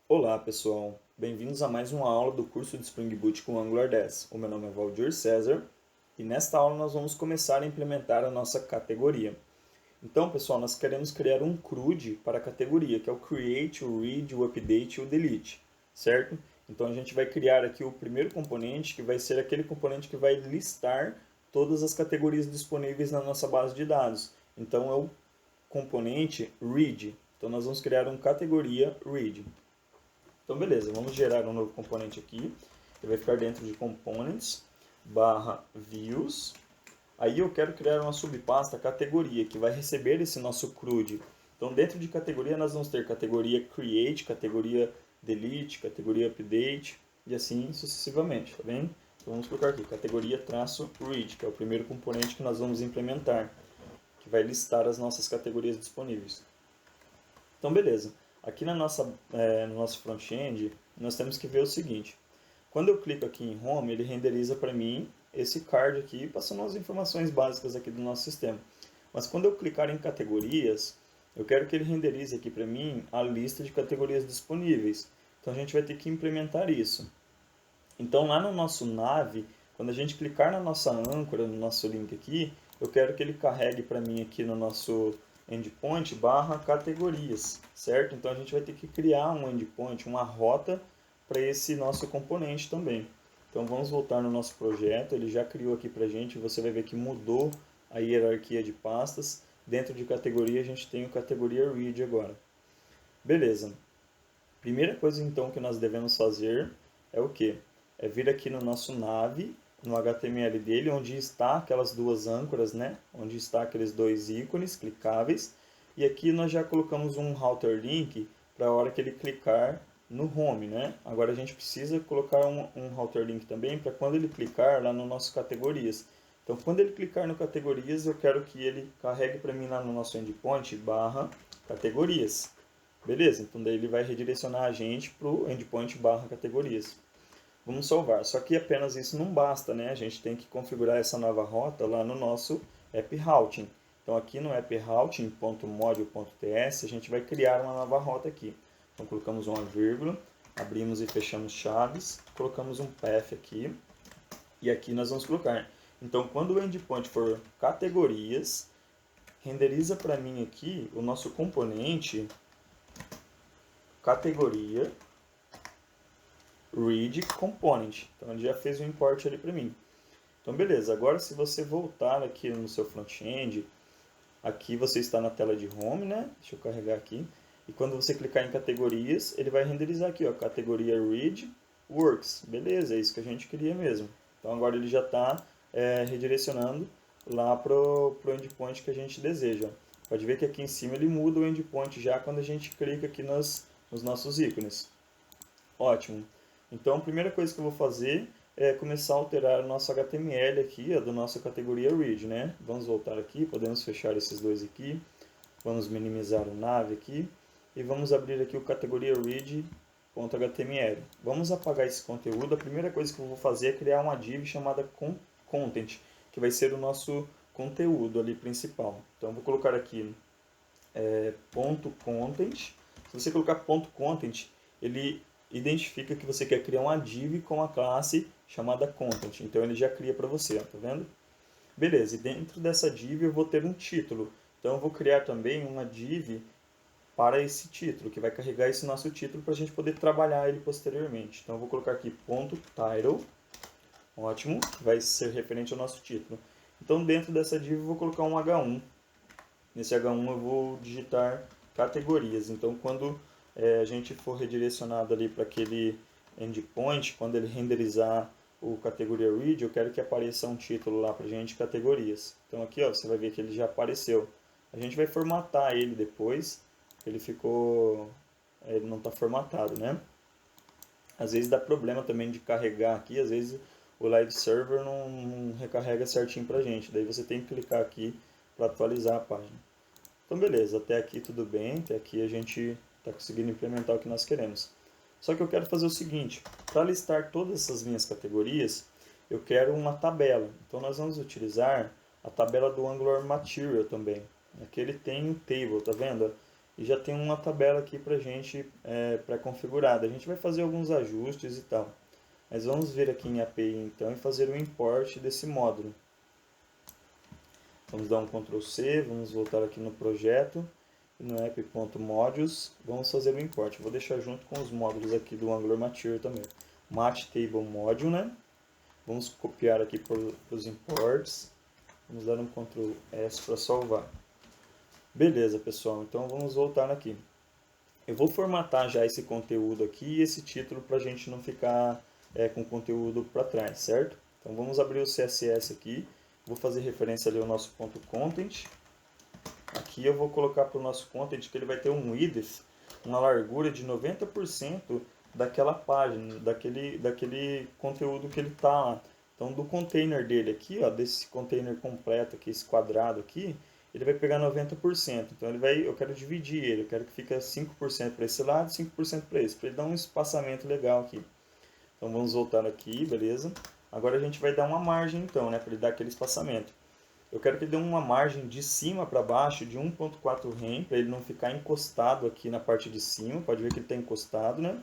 Olá pessoal, bem-vindos a mais uma aula do curso de Spring Boot com Angular 10. O meu nome é Valdir César e nesta aula nós vamos começar a implementar a nossa categoria. Então pessoal, nós queremos criar um CRUD para a categoria, que é o Create, o Read, o Update e o Delete, certo? Então a gente vai criar aqui o primeiro componente, que vai ser aquele componente que vai listar todas as categorias disponíveis na nossa base de dados. Então é o componente Read. Então nós vamos criar uma categoria Read. Então, beleza, vamos gerar um novo componente aqui. Ele vai ficar dentro de components, barra views. Aí eu quero criar uma subpasta categoria, que vai receber esse nosso CRUD. Então, dentro de categoria, nós vamos ter categoria create, categoria delete, categoria update, e assim sucessivamente, tá bem? Então, vamos colocar aqui, categoria traço read, que é o primeiro componente que nós vamos implementar, que vai listar as nossas categorias disponíveis. Então, beleza. Aqui no nosso front-end, nós temos que ver o seguinte. Quando eu clico aqui em Home, ele renderiza para mim esse card aqui, passando as informações básicas aqui do nosso sistema. Mas quando eu clicar em categorias, eu quero que ele renderize aqui para mim a lista de categorias disponíveis. Então a gente vai ter que implementar isso. Então lá no nosso nav, quando a gente clicar na nossa âncora, no nosso link aqui, eu quero que ele carregue para mim aqui no nosso endpoint barra categorias, certo? Então a gente vai ter que criar um endpoint, uma rota para esse nosso componente também. Então vamos voltar no nosso projeto, ele já criou aqui para a gente, você vai ver que mudou a hierarquia de pastas. Dentro de categoria a gente tem o categoria read agora. Beleza. Primeira coisa então que nós devemos fazer é o que? É vir aqui no nosso nav, no HTML dele, onde está aquelas duas âncoras, né? Onde está aqueles dois ícones clicáveis. E aqui nós já colocamos um router link para a hora que ele clicar no home, né? Agora a gente precisa colocar um router link também para quando ele clicar lá no nosso categorias. Então quando ele clicar no categorias, eu quero que ele carregue para mim lá no nosso endpoint barra categorias. Beleza, então daí ele vai redirecionar a gente para o endpoint barra categorias. Vamos salvar, só que apenas isso não basta, né? A gente tem que configurar essa nova rota lá no nosso app routing. Então aqui no app routing.module.ts a gente vai criar uma nova rota aqui. Então colocamos uma vírgula, abrimos e fechamos chaves, colocamos um path aqui e aqui nós vamos colocar. Então quando o endpoint for categorias, renderiza para mim aqui o nosso componente categoria read component. Então ele já fez o import ali para mim. Então beleza, agora se você voltar aqui no seu front-end, aqui você está na tela de home, né? Deixa eu carregar aqui. E quando você clicar em categorias, ele vai renderizar aqui, ó, categoria read works. Beleza, é isso que a gente queria mesmo. Então agora ele já está redirecionando lá para o endpoint que a gente deseja. Pode ver que aqui em cima ele muda o endpoint já quando a gente clica aqui nos nossos ícones. Ótimo. Então, a primeira coisa que eu vou fazer é começar a alterar o nosso HTML aqui, da nossa categoria read, né? Vamos voltar aqui, podemos fechar esses dois aqui. Vamos minimizar o nav aqui. E vamos abrir aqui o categoria read.html. Vamos apagar esse conteúdo. A primeira coisa que eu vou fazer é criar uma div chamada content, que vai ser o nosso conteúdo ali principal. Então, eu vou colocar aqui ponto .content. Se você colocar ponto .content, ele identifica que você quer criar uma div com a classe chamada content. Então ele já cria para você, ó, tá vendo? Beleza, e dentro dessa div eu vou ter um título. Então eu vou criar também uma div para esse título, que vai carregar esse nosso título para a gente poder trabalhar ele posteriormente. Então eu vou colocar aqui ponto .title, ótimo, vai ser referente ao nosso título. Então dentro dessa div eu vou colocar um H1. Nesse H1 eu vou digitar categorias. Então, quando a gente for redirecionado ali para aquele endpoint, quando ele renderizar o categoria read, eu quero que apareça um título lá para a gente, categorias. Então aqui ó, você vai ver que ele já apareceu. A gente vai formatar ele depois, ele não está formatado, né? Às vezes dá problema também de carregar aqui, às vezes o live server não recarrega certinho para a gente. Daí você tem que clicar aqui para atualizar a página. Então beleza, até aqui tudo bem, até aqui a gente está conseguindo implementar o que nós queremos. Só que eu quero fazer o seguinte, para listar todas essas minhas categorias, eu quero uma tabela. Então nós vamos utilizar a tabela do Angular Material também. Aqui ele tem um table, tá vendo? e já tem uma tabela aqui para a gente pré-configurada. A gente vai fazer alguns ajustes e tal. Mas vamos vir aqui em API então e fazer o import desse módulo. Vamos dar um Ctrl C, vamos voltar aqui no projeto, no app.modules, vamos fazer o import. Vou deixar junto com os módulos aqui do Angular Material também. Mat Table Module, né? Vamos copiar aqui para os imports. Vamos dar um Ctrl S para salvar. Beleza, pessoal. Então vamos voltar aqui. Eu vou formatar já esse conteúdo aqui e esse título para a gente não ficar com o conteúdo para trás, certo? Então vamos abrir o CSS aqui. Vou fazer referência ali ao nosso ponto content. Aqui eu vou colocar para o nosso content que ele vai ter um width, uma largura de 90% daquela página, daquele conteúdo que ele está lá. Então do container dele aqui, ó, desse container completo aqui, esse quadrado aqui, ele vai pegar 90%. Então eu quero dividir ele, eu quero que fique 5% para esse lado e 5% para esse, para ele dar um espaçamento legal aqui. Então vamos voltar aqui, beleza? Agora a gente vai dar uma margem então, né, para ele dar aquele espaçamento. Eu quero que ele dê uma margem de cima para baixo de 1.4 rem, para ele não ficar encostado aqui na parte de cima, pode ver que ele está encostado, né?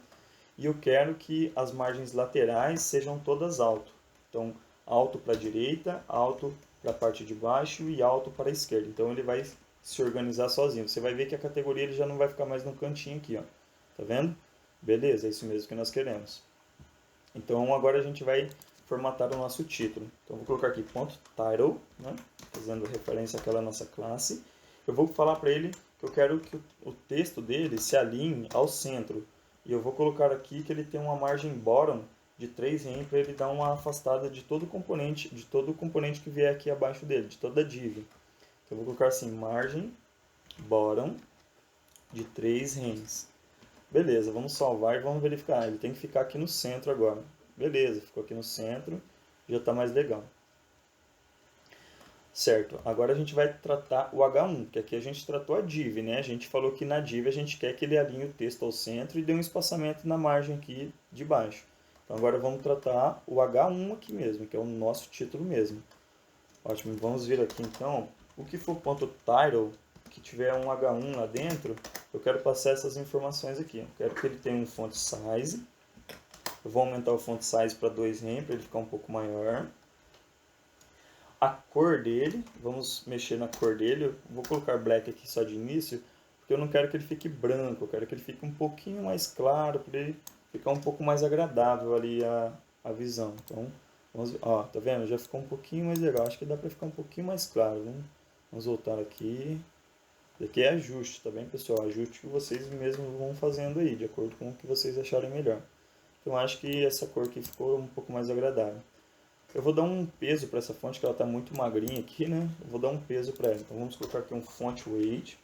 E eu quero que as margens laterais sejam todas alto. Então, alto para a direita, alto para a parte de baixo e alto para a esquerda. Então ele vai se organizar sozinho. Você vai ver que a categoria ele já não vai ficar mais no cantinho aqui, ó. Tá vendo? Beleza, é isso mesmo que nós queremos. Então agora a gente vai formatar o nosso título. Então vou colocar aqui ponto .title, né? Fazendo referência àquela nossa classe. Eu vou falar para ele que eu quero que o texto dele se alinhe ao centro. E eu vou colocar aqui que ele tem uma margem bottom de 3 rem para ele dar uma afastada de todo o componente que vier aqui abaixo dele, de toda a div. Então eu vou colocar assim, margem bottom de 3 rens. Beleza, vamos salvar e vamos verificar. Ele tem que ficar aqui no centro agora. Beleza, ficou aqui no centro, já está mais legal. Certo, agora a gente vai tratar o H1, que aqui a gente tratou a div, né? A gente falou que na div a gente quer que ele alinhe o texto ao centro e dê um espaçamento na margem aqui de baixo. Então agora vamos tratar o H1 aqui mesmo, que é o nosso título mesmo. Ótimo, vamos vir aqui então. O que for ponto .title, que tiver um H1 lá dentro, eu quero passar essas informações aqui. Eu quero que ele tenha um font size. Eu vou aumentar o font size para 2 rem, para ele ficar um pouco maior. A cor dele, vamos mexer na cor dele. Eu vou colocar black aqui só de início, porque eu não quero que ele fique branco. Eu quero que ele fique um pouquinho mais claro, para ele ficar um pouco mais agradável ali a visão. Então, ó, tá vendo? Já ficou um pouquinho mais legal. Acho que dá para ficar um pouquinho mais claro. Vamos voltar aqui. Isso aqui é ajuste, tá bem, pessoal? Ajuste que vocês mesmos vão fazendo aí, de acordo com o que vocês acharem melhor. Então, acho que essa cor aqui ficou um pouco mais agradável. Eu vou dar um peso para essa fonte, que ela está muito magrinha aqui, né? Eu vou dar um peso para ela. Então, vamos colocar aqui um font weight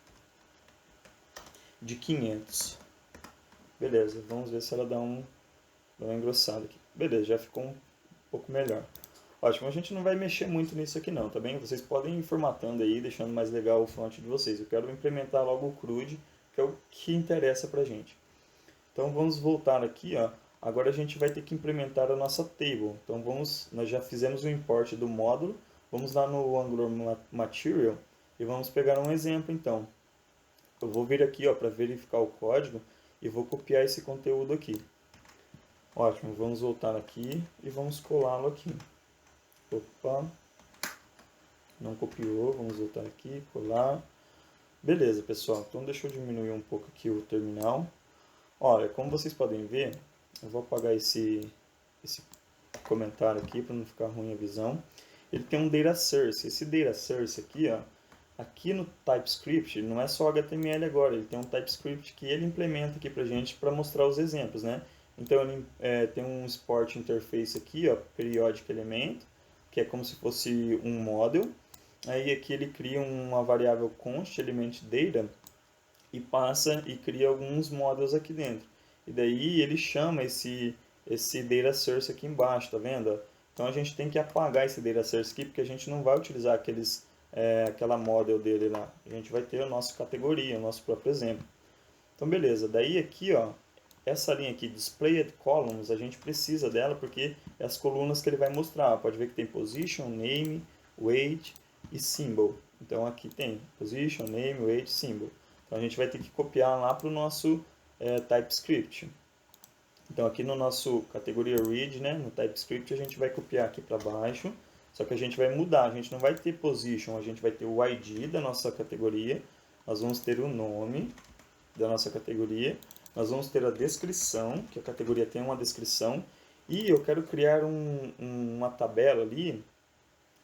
de 500. Beleza, vamos ver se ela dá uma engrossada aqui. Beleza, já ficou um pouco melhor. Ótimo, a gente não vai mexer muito nisso aqui não, tá bem? Vocês podem ir formatando aí, deixando mais legal o front de vocês. Eu quero implementar logo o CRUD, que é o que interessa pra gente. Então vamos voltar aqui, ó. Agora a gente vai ter que implementar a nossa table. Então nós já fizemos o import do módulo, vamos lá no Angular Material e vamos pegar um exemplo então. Eu vou vir aqui, ó, para verificar o código e vou copiar esse conteúdo aqui. Ótimo, vamos voltar aqui e vamos colá-lo aqui. Opa, não copiou, vamos voltar aqui, colar. Beleza, pessoal, então deixa eu diminuir um pouco aqui o terminal. Olha, como vocês podem ver, eu vou apagar esse comentário aqui para não ficar ruim a visão. Ele tem um data source. Esse data source aqui, ó, aqui no TypeScript, ele não é só HTML agora, ele tem um TypeScript que ele implementa aqui pra gente para mostrar os exemplos, né? Então ele tem um export interface aqui, ó, periodic element, que é como se fosse um model. Aí aqui ele cria uma variável const element data e passa e cria alguns models aqui dentro. E daí ele chama esse data source aqui embaixo, tá vendo? Então a gente tem que apagar esse data source aqui, porque a gente não vai utilizar aquela model dele lá. A gente vai ter a nossa categoria, o nosso próprio exemplo. Então beleza, daí aqui, ó, essa linha aqui, Displayed Columns, a gente precisa dela porque é as colunas que ele vai mostrar. Pode ver que tem Position, Name, Weight e Symbol. Então aqui tem Position, Name, Weight, Symbol. Então a gente vai ter que copiar lá para o nosso TypeScript. Então aqui no nosso categoria read, né, no TypeScript, a gente vai copiar aqui para baixo, só que a gente vai mudar, a gente não vai ter position, a gente vai ter o ID da nossa categoria, nós vamos ter o nome da nossa categoria, nós vamos ter a descrição, que a categoria tem uma descrição, e eu quero criar uma tabela ali,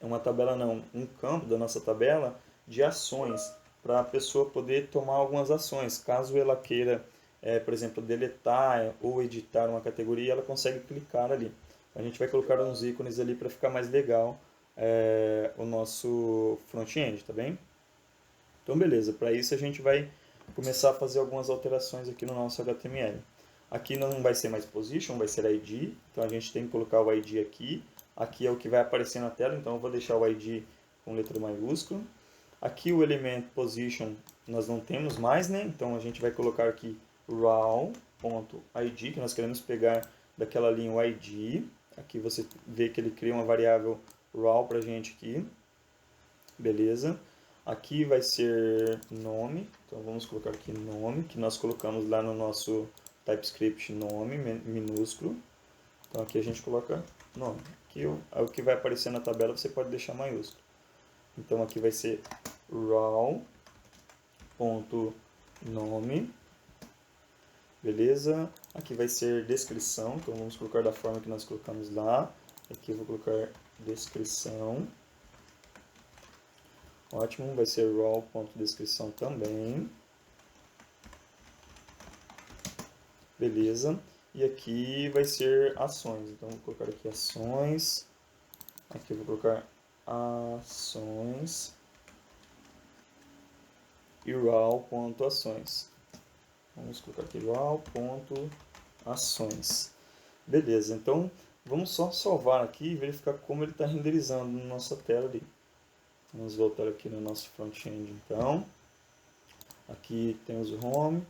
um campo da nossa tabela de ações, para a pessoa poder tomar algumas ações. Caso ela queira, por exemplo, deletar ou editar uma categoria, ela consegue clicar ali. A gente vai colocar uns ícones ali para ficar mais legal o nosso front-end, tá bem? Então, beleza. Para isso a gente vai começar a fazer algumas alterações aqui no nosso HTML. Aqui não vai ser mais position, vai ser ID. Então a gente tem que colocar o ID aqui. Aqui é o que vai aparecer na tela, então eu vou deixar o ID com letra maiúscula. Aqui o elemento position nós não temos mais, né? Então a gente vai colocar aqui raw.id, que nós queremos pegar daquela linha o ID. Aqui você vê que ele cria uma variável raw pra gente aqui. Beleza. Aqui vai ser nome, então vamos colocar aqui nome, que nós colocamos lá no nosso TypeScript nome, minúsculo. Então aqui a gente coloca nome. Aqui o que vai aparecer na tabela você pode deixar maiúsculo. Então aqui vai ser raw.nome, beleza? Aqui vai ser descrição, então vamos colocar da forma que nós colocamos lá. Aqui eu vou colocar descrição. Ótimo, vai ser raw.descrição também. Beleza. E aqui vai ser ações. Então, vou colocar aqui ações. Aqui eu vou colocar ações. E raw.ações. Vamos colocar aqui raw.ações. Beleza, então vamos só salvar aqui e verificar como ele está renderizando na nossa tela ali. Vamos voltar aqui no nosso front-end então. Aqui temos o home.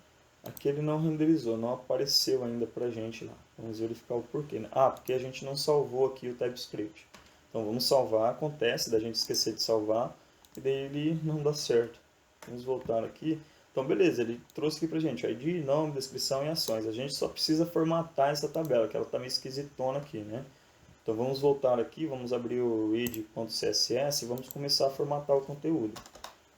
Aqui ele não renderizou, não apareceu ainda pra gente lá. Vamos verificar o porquê, né? Porque a gente não salvou aqui o TypeScript. Então vamos salvar, acontece da gente esquecer de salvar e daí ele não dá certo. Vamos voltar aqui. Então beleza, ele trouxe aqui pra gente ID, nome, descrição e ações. A gente só precisa formatar essa tabela, que ela tá meio esquisitona aqui, né? Então vamos voltar aqui, vamos abrir o read.css e vamos começar a formatar o conteúdo.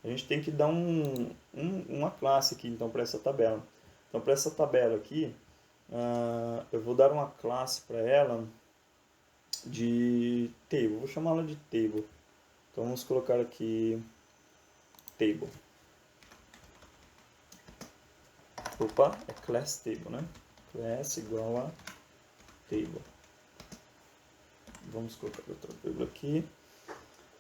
A gente tem que dar uma classe aqui então para essa tabela. Então para essa tabela aqui, eu vou dar uma classe para ela de table, vou chamá-la de table. Então vamos colocar aqui table. Opa, é class table, né? Class igual a table. Vamos colocar outra table aqui.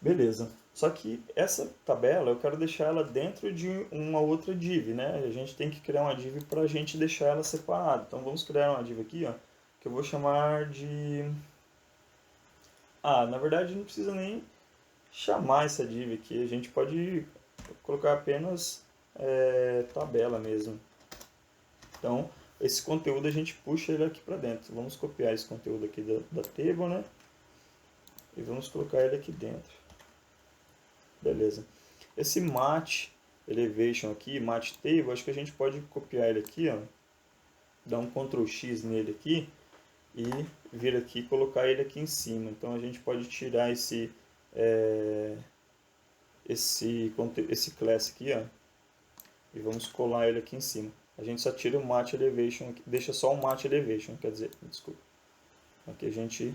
Beleza. Só que essa tabela eu quero deixar ela dentro de uma outra div, né? A gente tem que criar uma div para a gente deixar ela separada. Então vamos criar uma div aqui, ó, que eu vou chamar de... na verdade não precisa nem chamar essa div aqui. A gente pode colocar apenas tabela mesmo. Então esse conteúdo a gente puxa ele aqui para dentro. Vamos copiar esse conteúdo aqui da table, né? E vamos colocar ele aqui dentro. Beleza. Esse match elevation aqui, match table, acho que a gente pode copiar ele aqui, ó, dar um Ctrl X nele aqui e vir aqui e colocar ele aqui em cima. Então a gente pode tirar esse class aqui, ó, e vamos colar ele aqui em cima. A gente só tira o match elevation, deixa só o match elevation, quer dizer, desculpa. Aqui a gente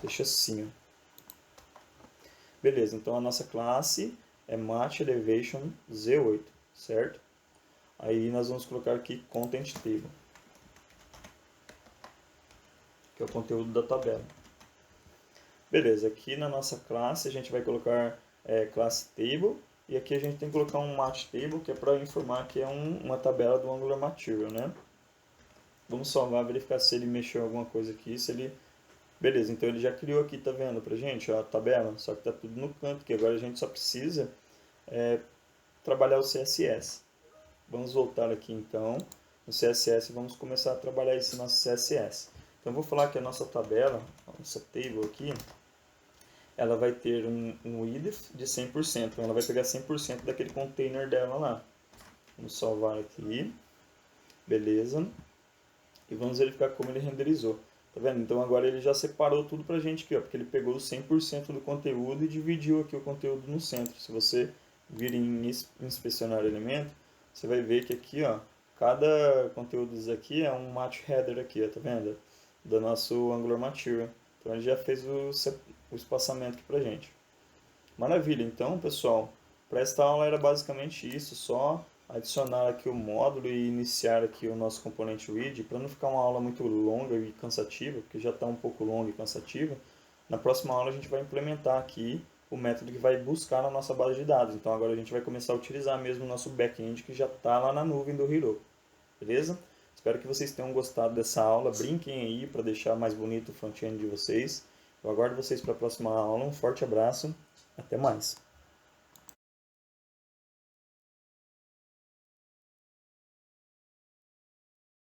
deixa assim, ó. Beleza, então a nossa classe é match elevation z8, certo? Aí nós vamos colocar aqui content table, que é o conteúdo da tabela. Beleza, aqui na nossa classe a gente vai colocar class table, e aqui a gente tem que colocar um match table, que é para informar que é uma tabela do Angular Material, né? Vamos salvar, verificar se ele mexeu em alguma coisa aqui, se ele... Beleza, então ele já criou aqui, tá vendo pra gente, ó, a tabela, só que tá tudo no canto, que agora a gente só precisa trabalhar o CSS. Vamos voltar aqui então no CSS e vamos começar a trabalhar esse nosso CSS. Então eu vou falar que a nossa tabela, a nossa table aqui, ela vai ter um width de 100%, então ela vai pegar 100% daquele container dela lá. Vamos salvar aqui. Beleza. E vamos verificar como ele renderizou. Tá vendo? Então agora ele já separou tudo pra gente aqui, ó, porque ele pegou 100% do conteúdo e dividiu aqui o conteúdo no centro. Se você vir em inspecionar elemento, você vai ver que aqui, ó, cada conteúdo aqui é um match header aqui, ó, tá vendo? Do nosso Angular Material. Então ele já fez o espaçamento aqui pra gente. Maravilha, então pessoal, para esta aula era basicamente isso, só adicionar aqui o módulo e iniciar aqui o nosso componente read, para não ficar uma aula muito longa e cansativa, porque já está um pouco longa e cansativa. Na próxima aula a gente vai implementar aqui o método que vai buscar na nossa base de dados. Então agora a gente vai começar a utilizar mesmo o nosso back-end que já está lá na nuvem do Hero. Beleza? Espero que vocês tenham gostado dessa aula. Brinquem aí para deixar mais bonito o front-end de vocês. Eu aguardo vocês para a próxima aula. Um forte abraço. Até mais.